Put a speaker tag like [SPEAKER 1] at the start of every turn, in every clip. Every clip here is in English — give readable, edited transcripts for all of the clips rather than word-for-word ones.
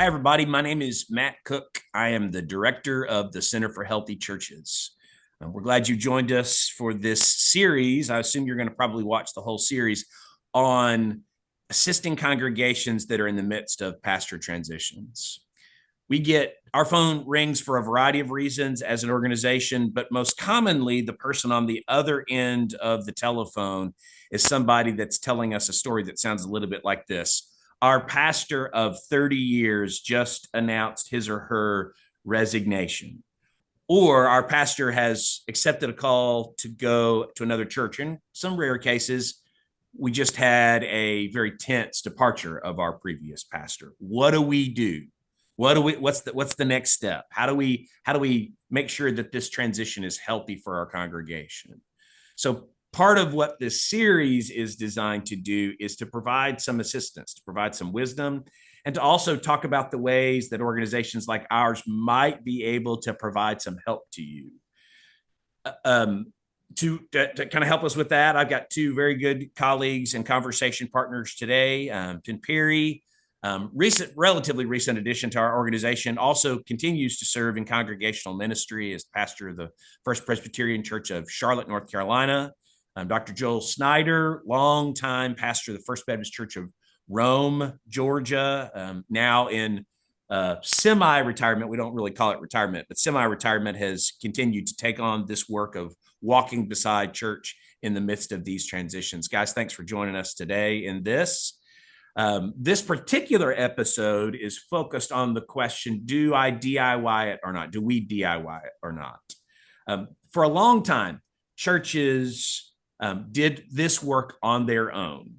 [SPEAKER 1] Hi, everybody. My name is Matt Cook. I am the director of the Center for Healthy Churches. We're glad you joined us for this series. I assume you're going to probably watch the whole series on assisting congregations that are in the midst of pastor transitions. Our phone rings for a variety of reasons as an organization, but most commonly, the person on the other end of the telephone is somebody that's telling us a story that sounds a little bit like this. Our pastor of 30 years just announced his or her resignation. Or our pastor has accepted a call to go to another church. In some rare cases, we just had a very tense departure of our previous pastor. What do we do? What's the next step? How do we make sure that this transition is healthy for our congregation? So part of what this series is designed to do is to provide some assistance, to provide some wisdom, and to also talk about the ways that organizations like ours might be able to provide some help to you. To kind of help us with that, I've got two very good colleagues and conversation partners today. Peery, relatively recent addition to our organization, also continues to serve in congregational ministry as pastor of the First Presbyterian Church of Charlotte, North Carolina. Dr. Joel Snider, longtime pastor of the First Baptist Church of Rome, Georgia, now in semi-retirement. We don't really call it retirement, but semi-retirement, has continued to take on this work of walking beside church in the midst of these transitions. Guys, thanks for joining us today in this. This particular episode is focused on the question, do I DIY it or not? Do we DIY it or not? For a long time, churches did this work on their own.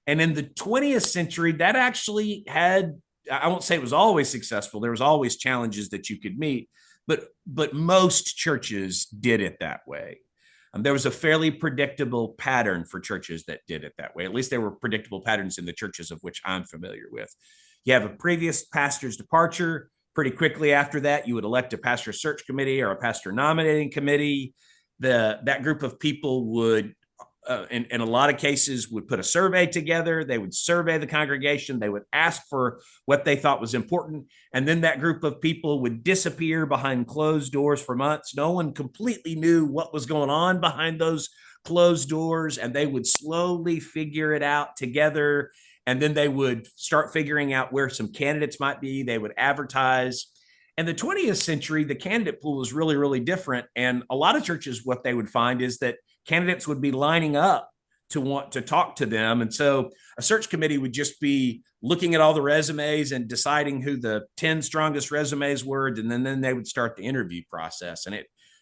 [SPEAKER 1] And in the 20th century, that actually had, I won't say it was always successful. There was always challenges that you could meet, but most churches did it that way. There was a fairly predictable pattern for churches that did it that way. At least there were predictable patterns in the churches of which I'm familiar with. You have a previous pastor's departure. Pretty quickly after that, you would elect a pastor search committee or a pastor nominating committee. That group of people would, in a lot of cases, would put a survey together. They would survey the congregation. They would ask for what they thought was important. And then that group of people would disappear behind closed doors for months. No one completely knew what was going on behind those closed doors, and they would slowly figure it out together. And then they would start figuring out where some candidates might be. They would advertise. In the 20th century, the candidate pool was really, really different. And a lot of churches, what they would find is that candidates would be lining up to want to talk to them. And so a search committee would just be looking at all the resumes and deciding who the 10 strongest resumes were. And then they would start the interview process.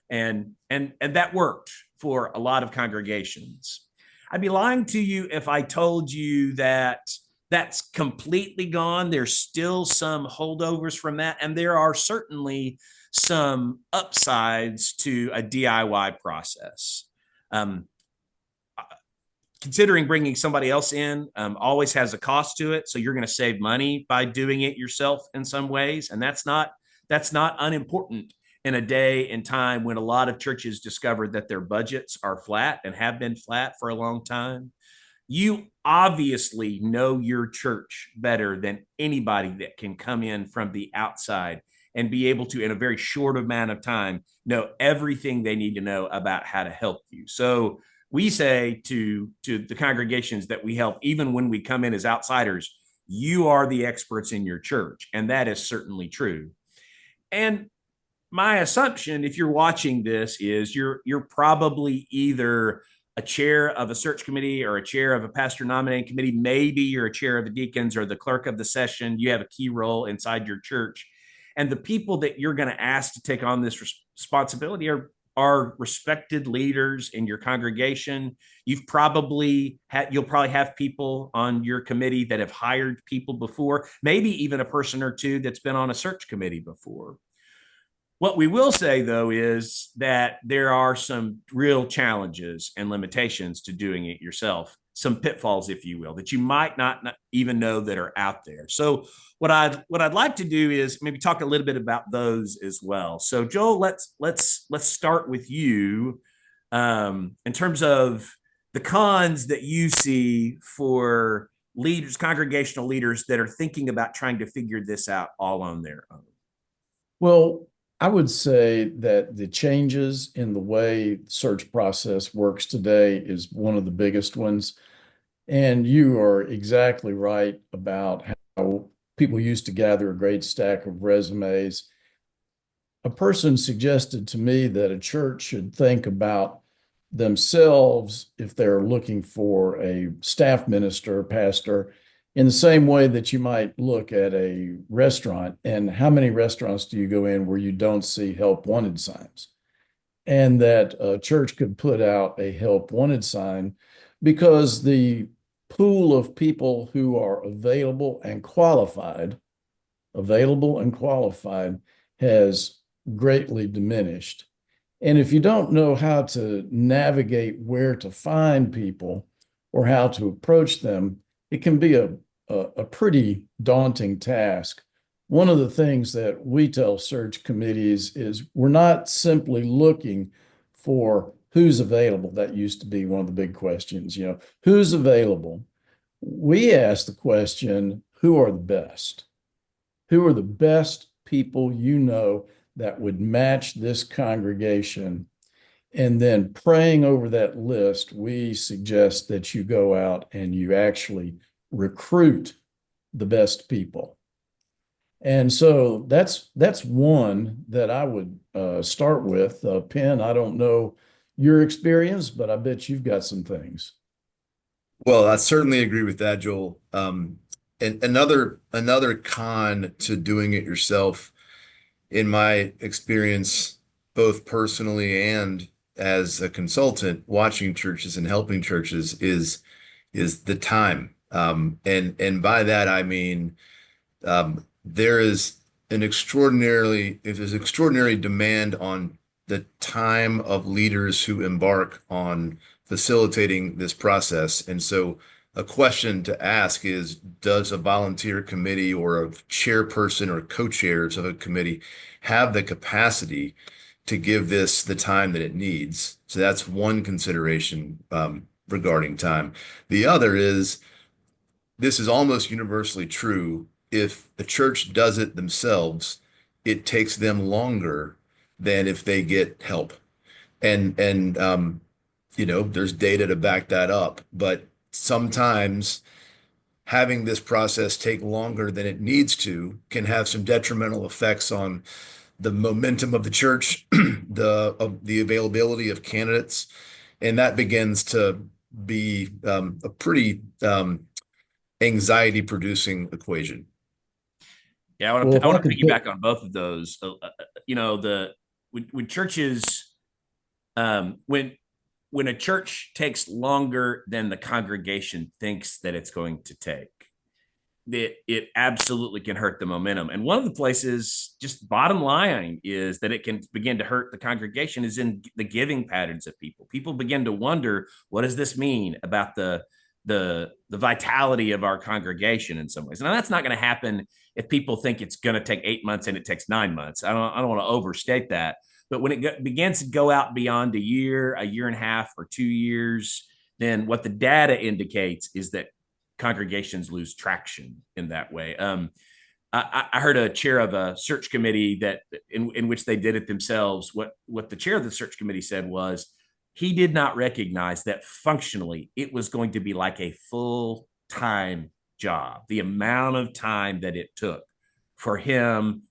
[SPEAKER 1] And that worked for a lot of congregations. I'd be lying to you if I told you that that's completely gone. There's still some holdovers from that. And there are certainly some upsides to a DIY process. Considering bringing somebody else in always has a cost to it. So you're going to save money by doing it yourself in some ways. And that's not unimportant in a day and time when a lot of churches discovered that their budgets are flat and have been flat for a long time. You obviously know your church better than anybody that can come in from the outside and be able to, in a very short amount of time, know everything they need to know about how to help you. So we say to the congregations that we help, even when we come in as outsiders, you are the experts in your church. And that is certainly true. And my assumption, if you're watching this, is you're probably either a chair of a search committee or a chair of a pastor nominating committee. Maybe you're a chair of the deacons or the clerk of the session. You have a key role inside your church. And the people that you're going to ask to take on this responsibility are respected leaders in your congregation. You'll probably have people on your committee that have hired people before, maybe even a person or two that's been on a search committee before. What we will say, though, is that there are some real challenges and limitations to doing it yourself, some pitfalls, if you will, that you might not even know that are out there. So what I'd like to do is maybe talk a little bit about those as well. So Joel, let's start with you in terms of the cons that you see for leaders, congregational leaders that are thinking about trying to figure this out all on their own?
[SPEAKER 2] Well, I would say that the changes in the way the search process works today is one of the biggest ones. And you are exactly right about how people used to gather a great stack of resumes. A person suggested to me that a church should think about themselves if they're looking for a staff minister, pastor, in the same way that you might look at a restaurant. And how many restaurants do you go in where you don't see help wanted signs? And that a church could put out a help wanted sign because the pool of people who are available and qualified has greatly diminished. And if you don't know how to navigate where to find people or how to approach them, it can be a pretty daunting task. One of the things that we tell search committees is we're not simply looking for who's available. That used to be one of the big questions, who's available? We ask the question, who are the best? Who are the best people that would match this congregation? And then praying over that list, we suggest that you go out and you actually recruit the best people. And so that's one that I would start with. Penn, I don't know your experience, but I bet you've got some things.
[SPEAKER 3] Well, I certainly agree with that, Joel. And another con to doing it yourself, in my experience, both personally and as a consultant, watching churches and helping churches is the time. And by that I mean there is if there's extraordinary demand on the time of leaders who embark on facilitating this process. And so a question to ask is, does a volunteer committee or a chairperson or co-chairs of a committee have the capacity to give this the time that it needs? So that's one consideration regarding time. The other is, this is almost universally true. If a church does it themselves, it takes them longer than if they get help. And there's data to back that up. But sometimes having this process take longer than it needs to can have some detrimental effects on the momentum of the church, the availability of candidates, and that begins to be a pretty anxiety-producing equation.
[SPEAKER 1] Yeah, I
[SPEAKER 2] Well, if I
[SPEAKER 1] want to
[SPEAKER 2] could pick,
[SPEAKER 1] piggyback on both of those. When churches, when a church takes longer than the congregation thinks that it's going to take, it absolutely can hurt the momentum. And one of the places, just bottom line, is that it can begin to hurt the congregation is in the giving patterns of people. People begin to wonder, what does this mean about the vitality of our congregation in some ways? Now, that's not going to happen if people think it's going to take 8 months and it takes 9 months. I don't want to overstate that. But when it begins to go out beyond a year and a half, or 2 years, then what the data indicates is that congregations lose traction in that way. I heard a chair of a search committee that in which they did it themselves. What the chair of the search committee said was he did not recognize that functionally it was going to be like a full-time job, the amount of time that it took for him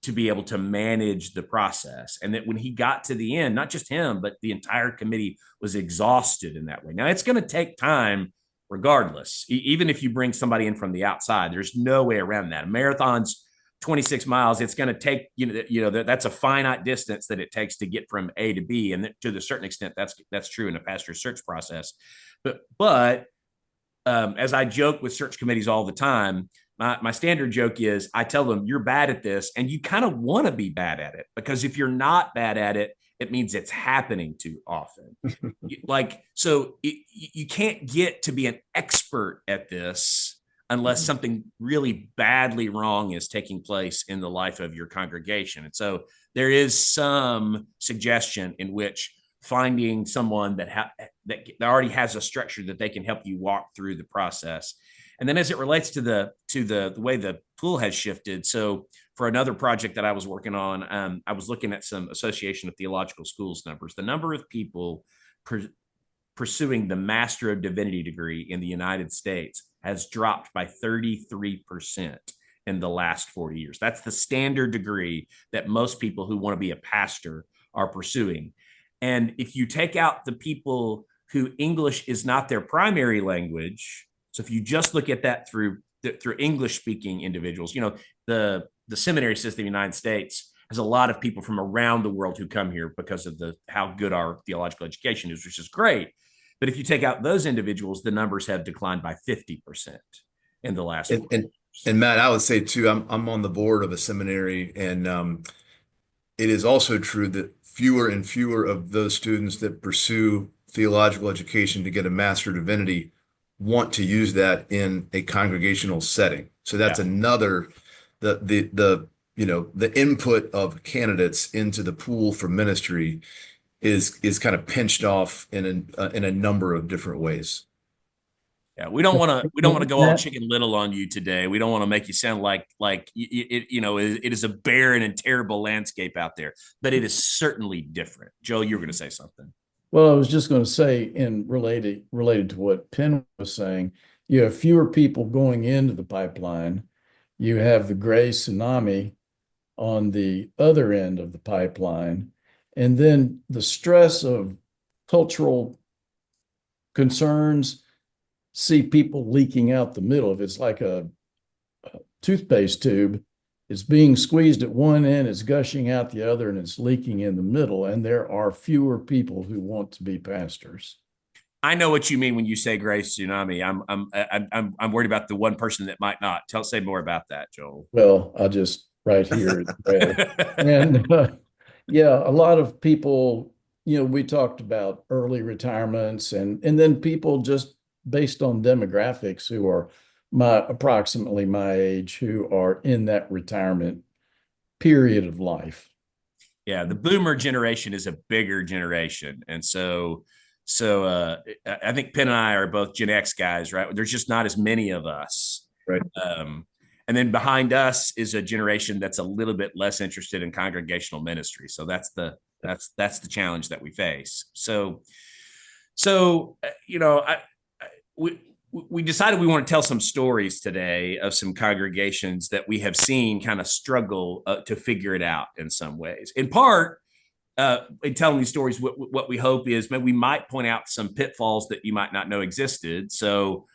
[SPEAKER 1] to be able to manage the process. And that when he got to the end, not just him, but the entire committee was exhausted in that way. Now, it's going to take time regardless. Even if you bring somebody in from the outside, there's no way around that. A marathon's 26 miles. It's going to take, that's a finite distance that it takes to get from A to B. And to a certain extent, that's true in a pastor search process. But as I joke with search committees all the time, my standard joke is I tell them, you're bad at this and you kind of want to be bad at it, because if you're not bad at it, it means it's happening too often. You can't get to be an expert at this unless something really badly wrong is taking place in the life of your congregation. And so there is some suggestion in which finding someone that already has a structure that they can help you walk through the process And then as it relates to the way the pool has shifted, so for another project that I was working on, I was looking at some Association of Theological Schools numbers. The number of people pursuing the Master of Divinity degree in the United States has dropped by 33% in the last 40 years. That's the standard degree that most people who want to be a pastor are pursuing. And if you take out the people who English is not their primary language, so if you just look at that through English speaking individuals, the seminary system in the United States has a lot of people from around the world who come here because of how good our theological education is, which is great. But if you take out those individuals, the numbers have declined by 50% in the last.
[SPEAKER 3] And Matt, I would say too, I'm on the board of a seminary, and it is also true that fewer and fewer of those students that pursue theological education to get a Master of Divinity want to use that in a congregational setting. So that's another the input of candidates into the pool for ministry is kind of pinched off in a number of different ways.
[SPEAKER 1] Yeah, we don't want to go all Chicken Little on you today. We don't want to make you sound like it is a barren and terrible landscape out there, but it is certainly different. Joe, you were going to say something.
[SPEAKER 2] Well, I was just going to say, in related to what Penn was saying, you have fewer people going into the pipeline. You have the gray tsunami on the other end of the pipeline. And then the stress of cultural concerns see people leaking out the middle. If it's like a toothpaste tube, it's being squeezed at one end, it's gushing out the other, and it's leaking in the middle. And there are fewer people who want to be pastors.
[SPEAKER 1] I know what you mean when you say gray tsunami. I'm worried about the one person that might not. Say more about that, Joel.
[SPEAKER 2] Well, I'll just right here. And yeah, a lot of people, we talked about early retirements and then people just based on demographics who are approximately my age, who are in that retirement period of life.
[SPEAKER 1] Yeah, the boomer generation is a bigger generation. And so I think Penn and I are both Gen X guys, right? There's just not as many of us.
[SPEAKER 3] Right.
[SPEAKER 1] And then behind us is a generation that's a little bit less interested in congregational ministry. So that's the challenge that we face. We decided we want to tell some stories today of some congregations that we have seen kind of struggle to figure it out in some ways. In part, in telling these stories, what we hope is maybe we might point out some pitfalls that you might not know existed. So,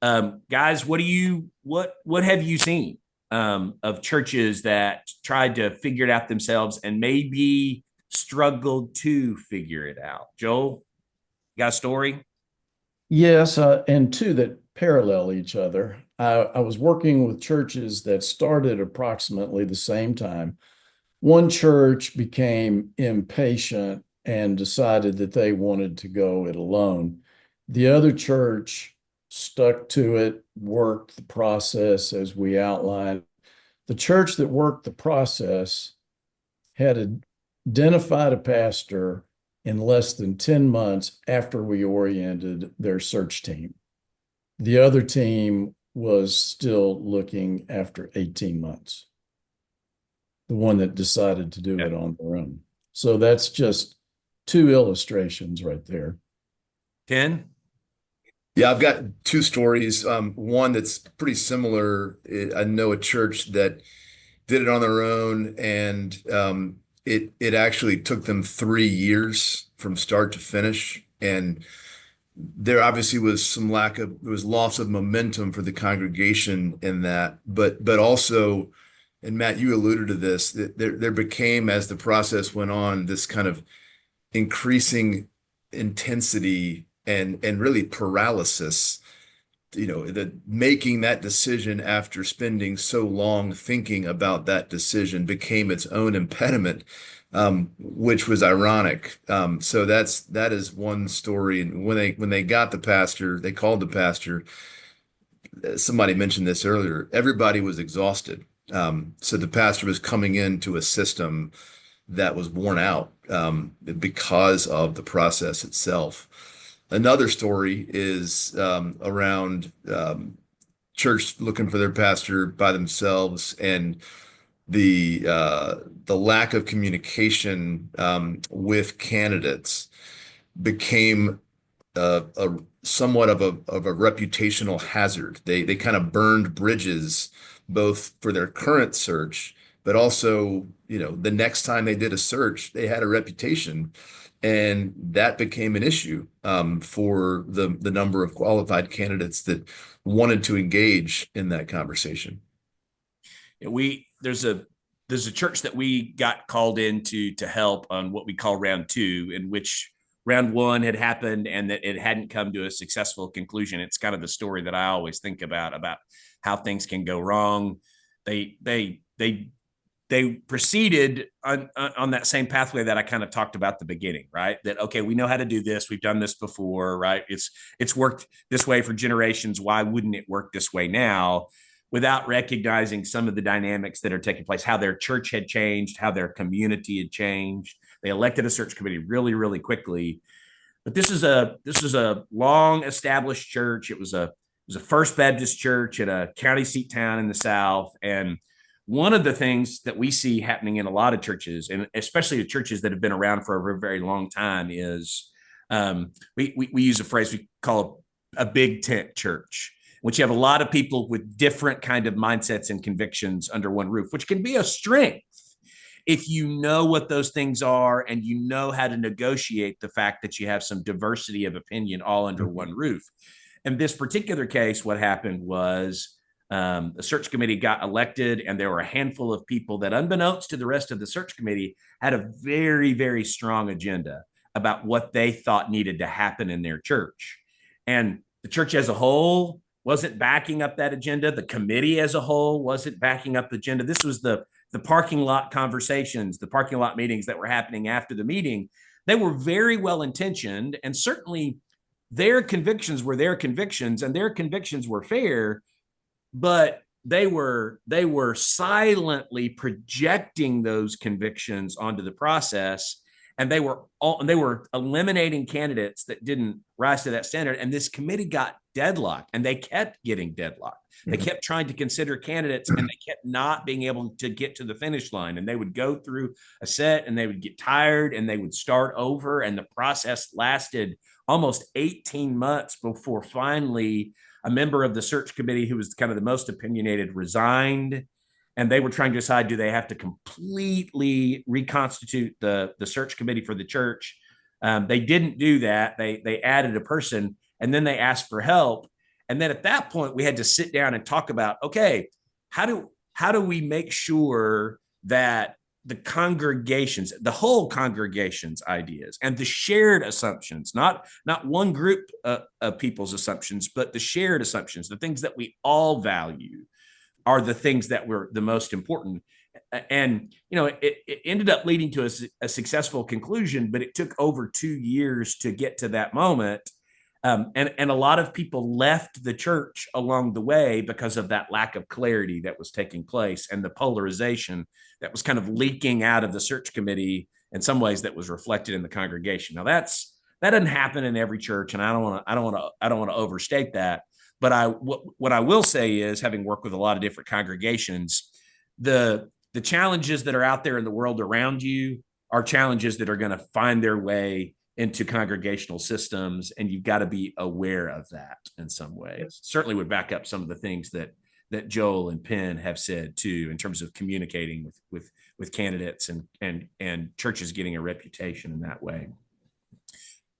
[SPEAKER 1] guys, what have you seen of churches that tried to figure it out themselves and maybe struggled to figure it out? Joel, you got a story?
[SPEAKER 2] Yes, and two that parallel each other. I was working with churches that started approximately the same time. One church became impatient and decided that they wanted to go it alone. The other church stuck to it, worked the process as we outlined. The church that worked the process had identified a pastor in less than 10 months after we oriented their search team. The other team was still looking after 18 months. The one that decided to do it on their own. So that's just two illustrations right there.
[SPEAKER 1] Ken?
[SPEAKER 3] Yeah, I've got two stories. One that's pretty similar. I know a church that did it on their own, and it actually took them 3 years from start to finish. And there obviously was there was loss of momentum for the congregation in that, but also, and Matt, you alluded to this, that there became, as the process went on, this kind of increasing intensity and really paralysis, making that decision after spending so long thinking about that decision became its own impediment, which was ironic. So that is one story. And when they got the pastor, they called the pastor. Somebody mentioned this earlier. Everybody was exhausted. So the pastor was coming into a system that was worn out because of the process itself. Another story is around church looking for their pastor by themselves, and the lack of communication with candidates became a somewhat of a reputational hazard. They kind of burned bridges both for their current search, but also, the next time they did a search, they had a reputation, and that became an issue for the number of qualified candidates that wanted to engage in that conversation.
[SPEAKER 1] There's a church that we got called into to help on what we call round two, in which round one had happened and that it hadn't come to a successful conclusion. It's kind of the story that I always think about how things can go wrong. They proceeded on that same pathway that I kind of talked about at the beginning, right? That, okay, we know how to do this. We've done this before, right? It's worked this way for generations. Why wouldn't it work this way now? Without recognizing some of the dynamics that are taking place, how their church had changed, how their community had changed. They elected a search committee really, really quickly. But this is a long established church. It was a First Baptist church at a county seat town in the South. And one of the things that we see happening in a lot of churches, and especially the churches that have been around for a very, very long time, is we use a phrase we call a big tent church, which you have a lot of people with different kind of mindsets and convictions under one roof, which can be a strength if you know what those things are and you know how to negotiate the fact that you have some diversity of opinion all under one roof. In this particular case, what happened was the search committee got elected, and there were a handful of people that, unbeknownst to the rest of the search committee, had a very, very strong agenda about what they thought needed to happen in their church. And the church as a whole wasn't backing up that agenda. The committee as a whole wasn't backing up the agenda. This was the parking lot conversations, the parking lot meetings that were happening after the meeting. They were very well intentioned, and certainly their convictions were their convictions, and their convictions were fair, but they were silently projecting those convictions onto the process. And they were eliminating candidates that didn't rise to that standard. And this committee got deadlocked, and they kept getting deadlocked. They kept trying to consider candidates, and they kept not being able to get to the finish line. And they would go through a set, and they would get tired, and they would start over. And the process lasted almost 18 months before finally a member of the search committee, who was kind of the most opinionated, resigned. And they were trying to decide, do they have to completely reconstitute the search committee for the church? They didn't do that. They added a person, and then they asked for help. And then at that point, we had to sit down and talk about, okay, how do we make sure that the congregations, the whole congregation's ideas and the shared assumptions, not one group of people's assumptions, but the shared assumptions, the things that we all value, are the things that were the most important. And, it ended up leading to a successful conclusion, but it took over 2 years to get to that moment. And a lot of people left the church along the way because of that lack of clarity that was taking place, and the polarization that was kind of leaking out of the search committee in some ways that was reflected in the congregation. Now that doesn't happen in every church, and I don't want to overstate that. But what I will say is, having worked with a lot of different congregations, the challenges that are out there in the world around you are challenges that are going to find their way into congregational systems, and you've got to be aware of that in some ways. Certainly would back up some of the things that Joel and Penn have said too, in terms of communicating with candidates and churches getting a reputation in that way.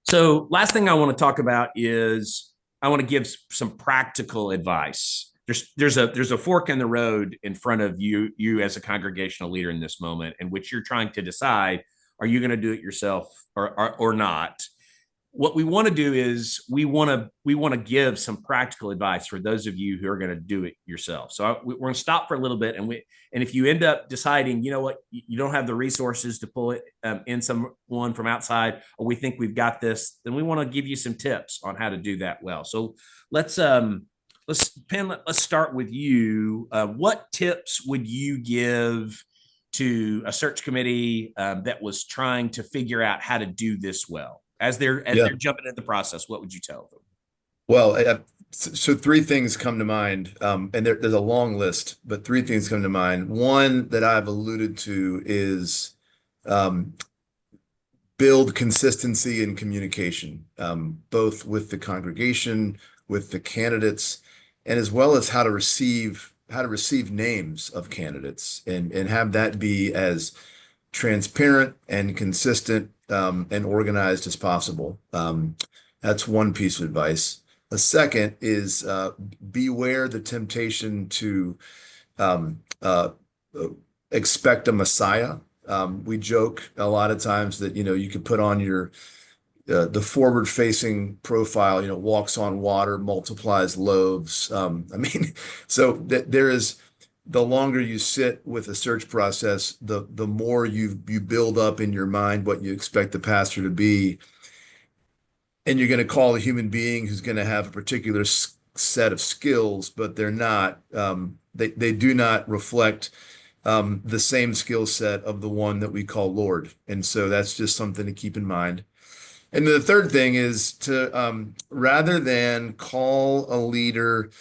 [SPEAKER 1] So last thing I want to talk about is, I want to give some practical advice. There's a fork in the road in front of you as a congregational leader in this moment, in which you're trying to decide, are you going to do it yourself or not? What we want to do is we want to give some practical advice for those of you who are going to do it yourself. So we're going to stop for a little bit, and if you end up deciding, you know what, you don't have the resources to pull it in someone from outside, or we think we've got this, then we want to give you some tips on how to do that well. So let's start with you. What tips would you give to a search committee that was trying to figure out how to do this well? As they're jumping into the process, what would you tell them?
[SPEAKER 3] Well, So three things come to mind, and there's a long list, but three things come to mind. One that I've alluded to is um, build consistency in communication, both with the congregation, with the candidates, and as well as how to receive names of candidates and have that be as transparent and consistent and organized as possible. That's one piece of advice. A second is beware the temptation to um, uh, uh, expect a Messiah. We joke a lot of times that, you could put on your the forward-facing profile, walks on water, multiplies loaves. I mean, so that there is the longer you sit with a search process, the more you build up in your mind what you expect the pastor to be, and you're going to call a human being who's going to have a particular set of skills, but they're not. They do not reflect the same skill set of the one that we call Lord, and so that's just something to keep in mind. And the third thing is to rather than call a leader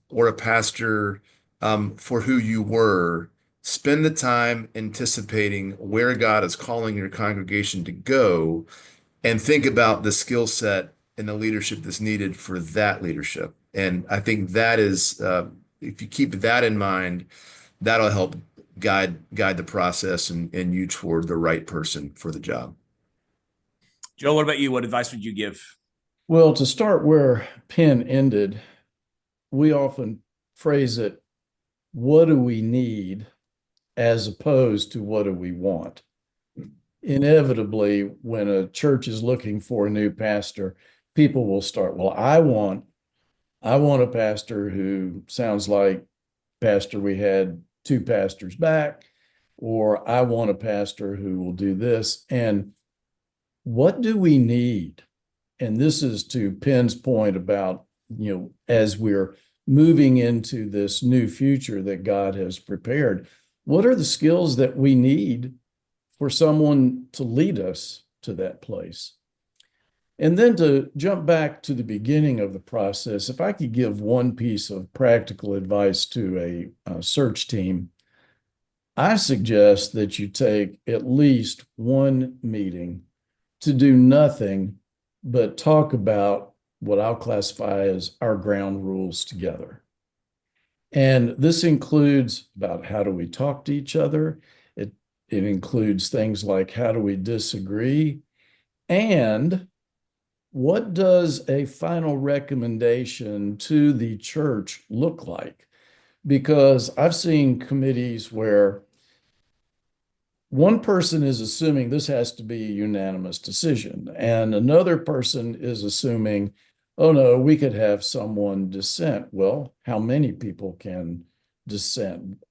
[SPEAKER 3] or a pastor for who you were, spend the time anticipating where God is calling your congregation to go and think about the skill set and the leadership that's needed for that leadership. And I think that is, if you keep that in mind, that'll help guide the process and you toward the right person for the job.
[SPEAKER 1] Joe, what about you? What advice would you give?
[SPEAKER 2] Well, to start where Penn ended, we often phrase it, what do we need as opposed to what do we want? Inevitably, when a church is looking for a new pastor, people will start, well, I want a pastor who sounds like pastor we had 2 pastors back, or I want a pastor who will do this. And what do we need? And this is to Penn's point about, as we're moving into this new future that God has prepared, what are the skills that we need for someone to lead us to that place? And then to jump back to the beginning of the process, if I could give one piece of practical advice to a search team, I suggest that you take at least one meeting to do nothing but talk about what I'll classify as our ground rules together. And this includes about how do we talk to each other. It includes things like how do we disagree, and what does a final recommendation to the church look like? Because I've seen committees where one person is assuming this has to be a unanimous decision, and another person is assuming, oh no, we could have someone dissent. Well, how many people can dissent?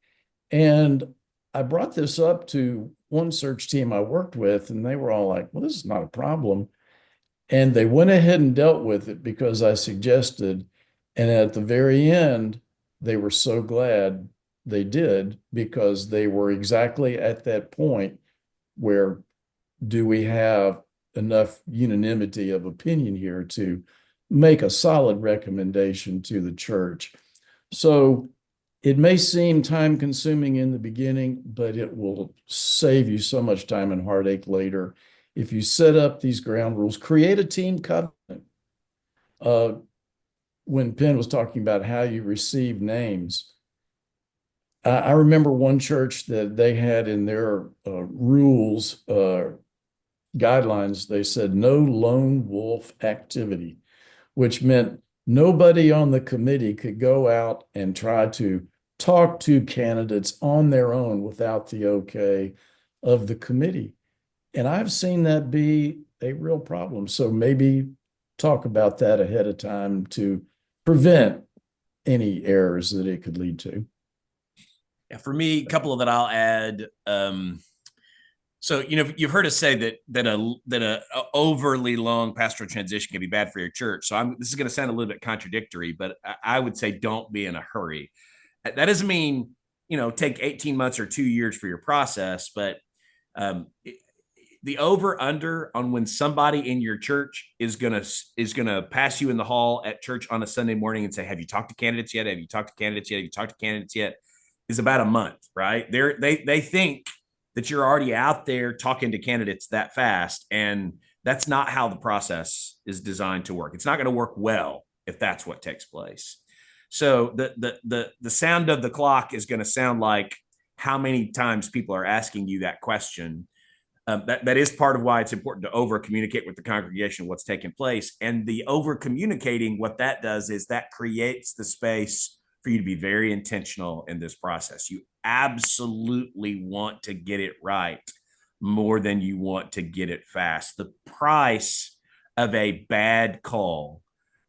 [SPEAKER 2] And I brought this up to one search team I worked with, and they were all like, well, this is not a problem. And they went ahead and dealt with it because I suggested. And at the very end, they were so glad they did, because they were exactly at that point where do we have enough unanimity of opinion here to make a solid recommendation to the church. So it may seem time consuming in the beginning, but it will save you so much time and heartache later. If you set up these ground rules, create a team covenant. When Penn was talking about how you receive names, I remember one church that they had in their rules, guidelines, they said no lone wolf activity, which meant nobody on the committee could go out and try to talk to candidates on their own without the okay of the committee. And I've seen that be a real problem. So maybe talk about that ahead of time to prevent any errors that it could lead to.
[SPEAKER 1] Yeah, for me, a couple of that I'll add. So you've heard us say that a overly long pastoral transition can be bad for your church. So this is going to sound a little bit contradictory, but I would say don't be in a hurry. That doesn't mean take 18 months or 2 years for your process, but the over under on when somebody in your church is gonna pass you in the hall at church on a Sunday morning and say, "Have you talked to candidates yet? Have you talked to candidates yet? Have you talked to candidates yet?" is about a month, right? They think that you're already out there talking to candidates that fast, and that's not how the process is designed to work. It's not going to work well if that's what takes place. So the sound of the clock is going to sound like how many times people are asking you that question. That is part of why it's important to over communicate with the congregation what's taking place. And the over communicating, what that does is that creates the space for you to be very intentional in this process. You absolutely want to get it right more than you want to get it fast. The price of a bad call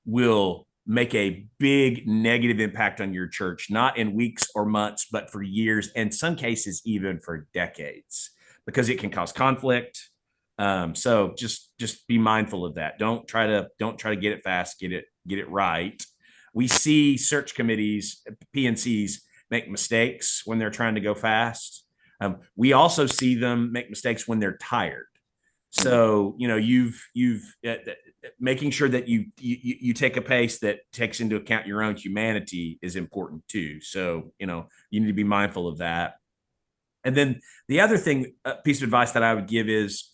[SPEAKER 1] will make a big negative impact on your church, not in weeks or months, but for years, and in some cases, even for decades, because it can cause conflict. So just be mindful of that. Don't try to get it fast, get it right. We see search committees, PNCs, make mistakes when they're trying to go fast. We also see them make mistakes when they're tired. So, you've making sure that you take a pace that takes into account your own humanity is important too. So, you need to be mindful of that. And then the other piece of advice that I would give is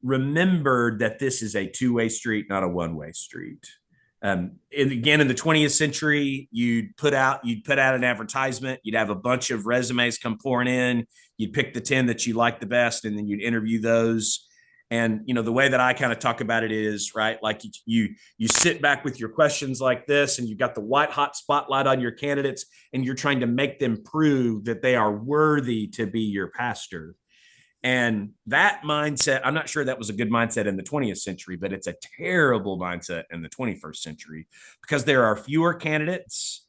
[SPEAKER 1] remember that this is a two-way street, not a one-way street. And again, in the 20th century, you'd put out an advertisement. You'd have a bunch of resumes come pouring in. You'd pick the 10 that you like the best, and then you'd interview those. And the way that I kind of talk about it is, right, like you sit back with your questions like this, and you've got the white hot spotlight on your candidates, and you're trying to make them prove that they are worthy to be your pastor. And that mindset, I'm not sure that was a good mindset in the 20th century, but it's a terrible mindset in the 21st century because there are fewer candidates,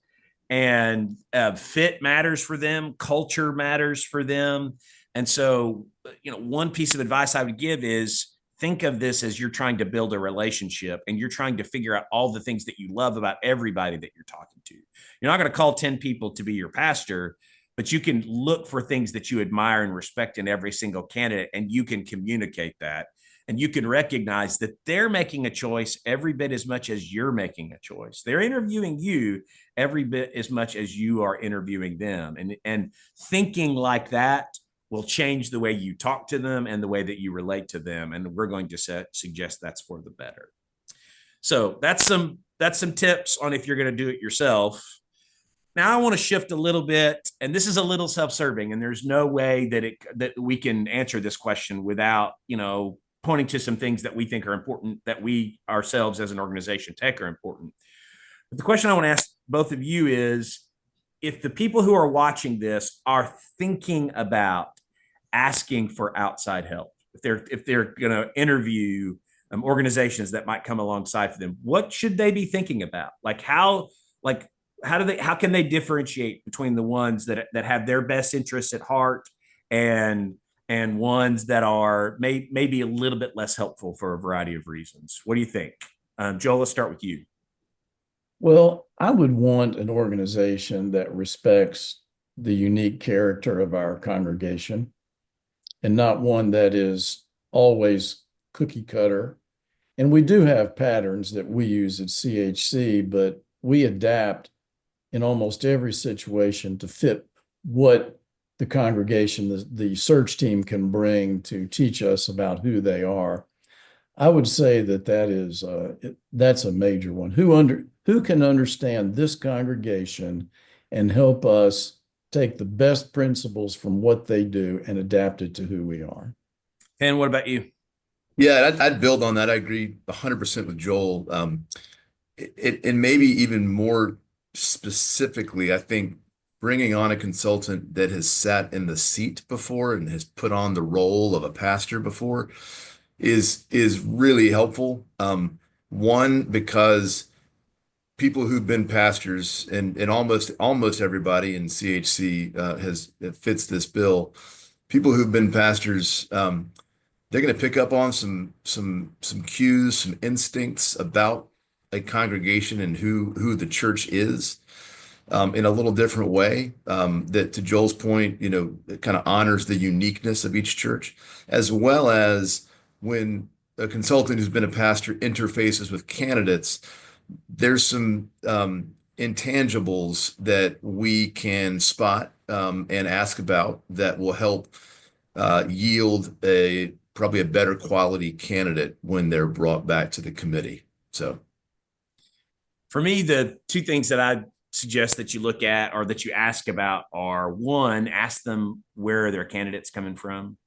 [SPEAKER 1] and fit matters for them. Culture matters for them. And so, one piece of advice I would give is think of this as you're trying to build a relationship, and you're trying to figure out all the things that you love about everybody that you're talking to. You're not going to call 10 people to be your pastor, but you can look for things that you admire and respect in every single candidate, and you can communicate that. And you can recognize that they're making a choice every bit as much as you're making a choice. They're interviewing you every bit as much as you are interviewing them. And thinking like that will change the way you talk to them and the way that you relate to them. And we're going to suggest that's for the better. So that's some tips on if you're going to do it yourself. Now I want to shift a little bit, and this is a little self-serving, and there's no way that we can answer this question without, pointing to some things that we think are important, that we ourselves as an organization take are important. But the question I want to ask both of you is, if the people who are watching this are thinking about asking for outside help, if they're going to interview organizations that might come alongside for them, what should they be thinking about? How can they differentiate between the ones that have their best interests at heart and ones that are maybe a little bit less helpful for a variety of reasons? What do you think? Joel, let's start with you.
[SPEAKER 2] Well, I would want an organization that respects the unique character of our congregation, and not one that is always cookie cutter. And we do have patterns that we use at CHC, but we adapt in almost every situation to fit what the congregation, the search team can bring to teach us about who they are. I would say that's a major one. Who can understand this congregation and help us take the best principles from what they do and adapt it to who we are?
[SPEAKER 1] And what about you?
[SPEAKER 3] Yeah, I'd build on that. I agree 100% with Joel. And maybe even more specifically, I think bringing on a consultant that has sat in the seat before and has put on the role of a pastor before is really helpful. One, because people who've been pastors, and almost everybody in CHC fits this bill. People who've been pastors, they're going to pick up on some cues, some instincts about a congregation and who the church is. in a little different way, that to Joel's point, it kind of honors the uniqueness of each church, as well as when a consultant who's been a pastor interfaces with candidates, there's some intangibles that we can spot and ask about that will help yield probably a better quality candidate when they're brought back to the committee. So
[SPEAKER 1] for me, the two things that I suggest that you look at or that you ask about are, one, ask them where their candidate's coming from.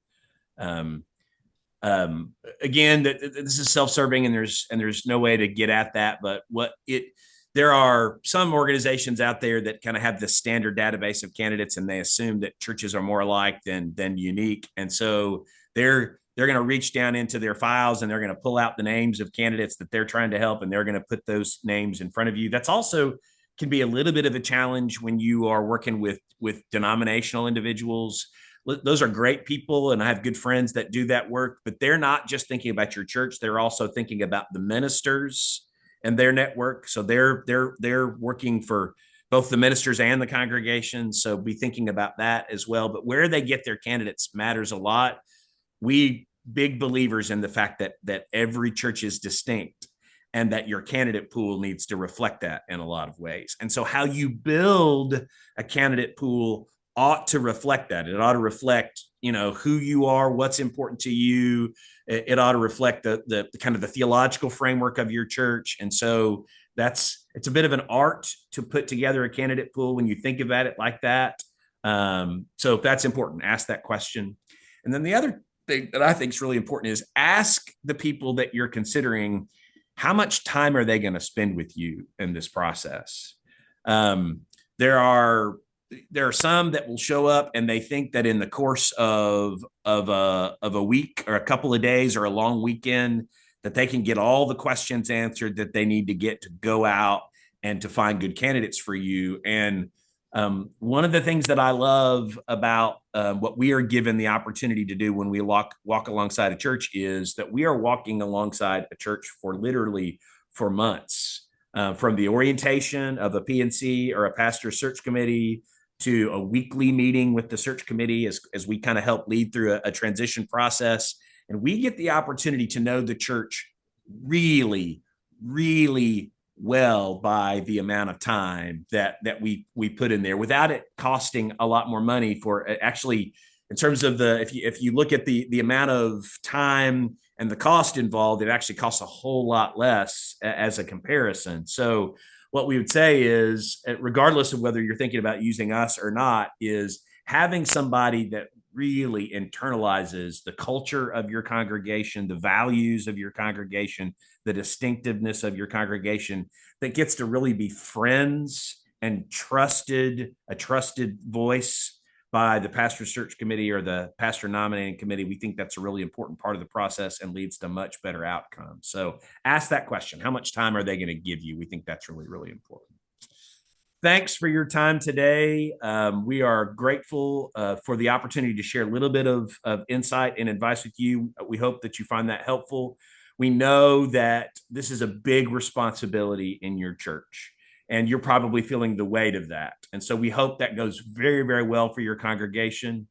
[SPEAKER 1] Again, this is self-serving, and there's no way to get at that. But there are some organizations out there that kind of have the standard database of candidates, and they assume that churches are more alike than unique, and so they're going to reach down into their files and they're going to pull out the names of candidates that they're trying to help, and they're going to put those names in front of you. That's also can be a little bit of a challenge when you are working with denominational individuals. Those are great people, and I have good friends that do that work, but they're not just thinking about your church. They're also thinking about the ministers and their network. So they're working for both the ministers and the congregation. So be thinking about that as well. But where they get their candidates matters a lot. We big believers in the fact that every church is distinct, and that your candidate pool needs to reflect that in a lot of ways. And so how you build a candidate pool ought to reflect that. It ought to reflect, who you are, what's important to you. It ought to reflect the kind of the theological framework of your church. And so it's a bit of an art to put together a candidate pool when you think about it like that. So that's important. Ask that question. And then the other thing that I think is really important is ask the people that you're considering, how much time are they going to spend with you in this process? There are some that will show up and they think that in the course of a week or a couple of days or a long weekend that they can get all the questions answered that they need to get to go out and to find good candidates for you. And one of the things that I love about what we are given the opportunity to do when we walk alongside a church is that we are walking alongside a church for months, from the orientation of a PNC or a pastor search committee to a weekly meeting with the search committee as we kind of help lead through a transition process. And we get the opportunity to know the church really, really well by the amount of time that we put in there without it costing a lot more money. For actually, in terms of if you look at the amount of time and the cost involved, it actually costs a whole lot less as a comparison. So what we would say is, regardless of whether you're thinking about using us or not, is having somebody that really internalizes the culture of your congregation, the values of your congregation, the distinctiveness of your congregation, that gets to really be friends and a trusted voice by the pastor search committee or the pastor nominating committee. We think that's a really important part of the process and leads to much better outcomes. So ask that question. How much time are they going to give you? We think that's really, really important. Thanks for your time today. We are grateful for the opportunity to share a little bit of insight and advice with you. We hope that you find that helpful. We know that this is a big responsibility in your church, and you're probably feeling the weight of that. And so we hope that goes very, very well for your congregation.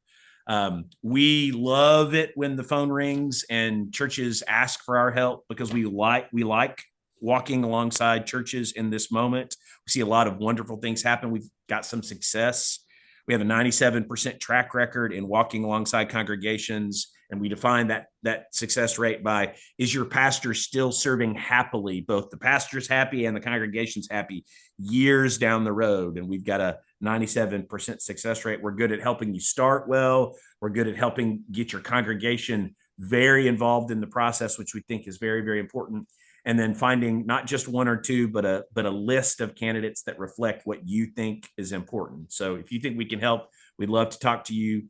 [SPEAKER 1] We love it when the phone rings and churches ask for our help, because we like walking alongside churches in this moment. We see a lot of wonderful things happen. We've got some success. We have a 97% track record in walking alongside congregations. And we define that success rate by, is your pastor still serving happily, both the pastor's happy and the congregation's happy years down the road? And we've got a 97% success rate. We're good at helping you start well. We're good at helping get your congregation very involved in the process, which we think is very, very important. And then finding not just one or two, but a list of candidates that reflect what you think is important. So if you think we can help, we'd love to talk to you.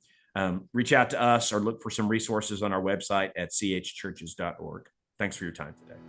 [SPEAKER 1] Reach out to us or look for some resources on our website at chchurches.org. Thanks for your time today.